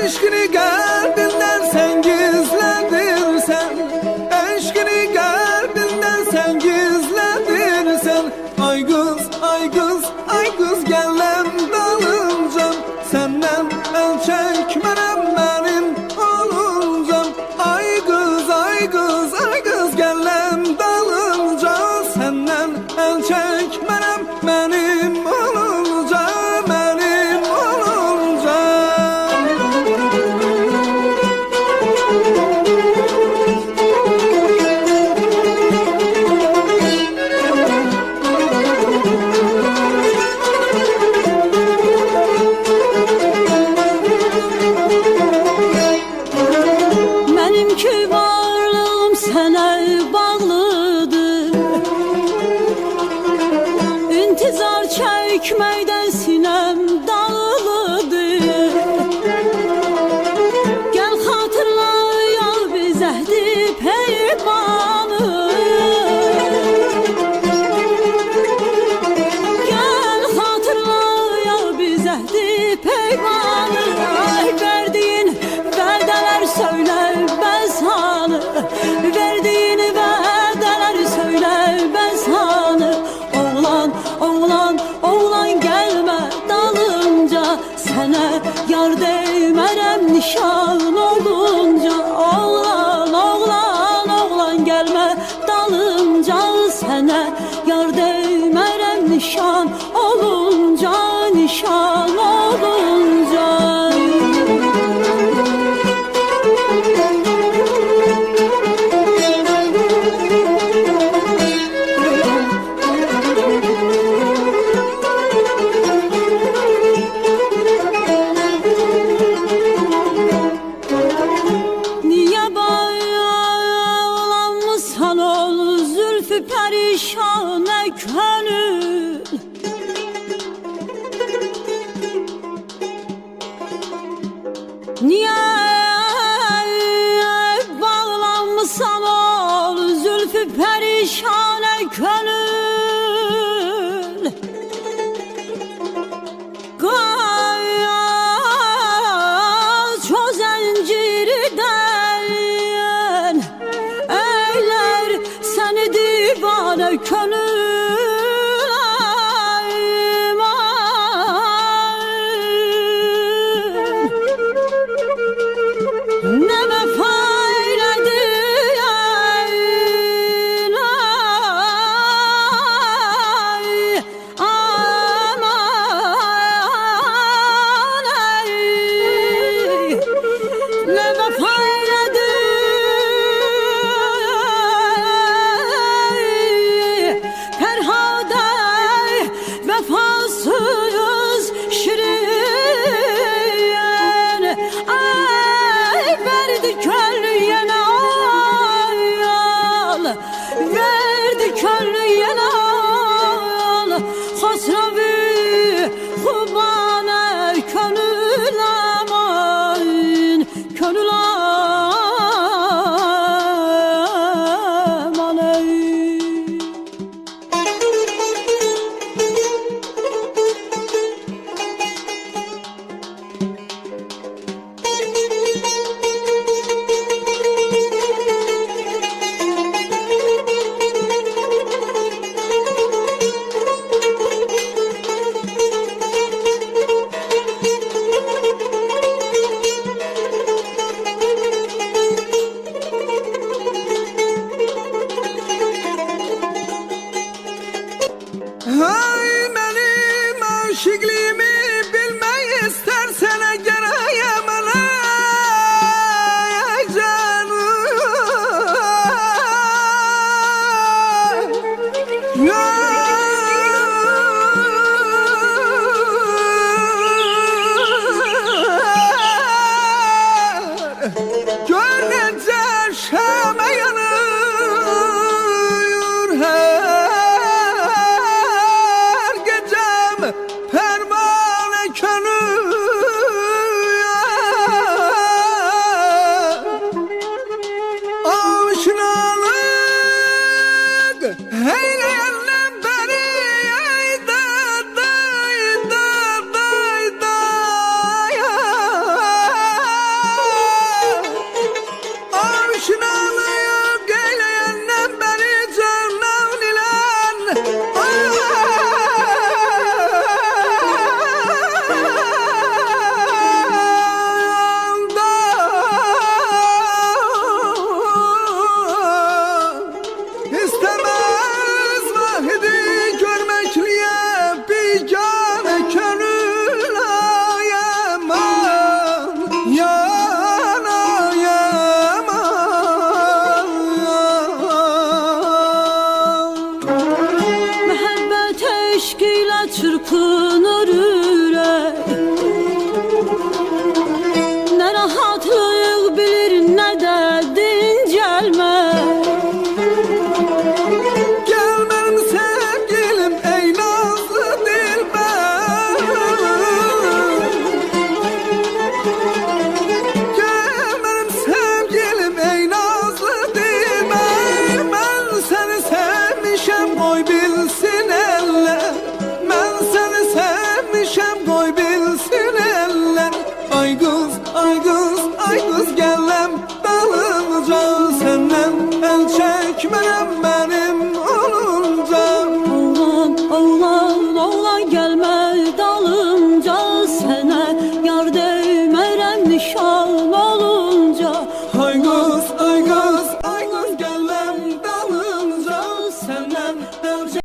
Eşkini kalbinden sen gizledirsen, eşkini kalbinden sen gizledirsen, ay kız, ay kız, ay kız gelen dalıncan, senden el çekmerem benim oluncan. Ay kız, ay kız, ay kız gelen dalınca, senden el çekmerem benim olunca, benim olunca. Benimki varlığım sana bağlıdır, İntizar çekmekten sinem dağılıdır. Gel hatırla ya biz əhdi peymanı, Gel hatırla ya biz əhdi peymanı. Ay verdiğin vədələr söyler ben sana, Verdiğin vədələr söyler ben sana. Oğlan, oğlan, oğlan gelme dalınca, Sana yar değmerem nişan olunca. Oğlan, oğlan, oğlan gelme dalınca, Sana yar değmerem nişan olunca, nişan olunca. Niye bağlanmışsan ol zülfü perişane gönül, Niye bağlanmışsan ol zülfü perişane gönül, Kaç o zincirden eyler seni divane gönül. Ayman. çekmərəm mən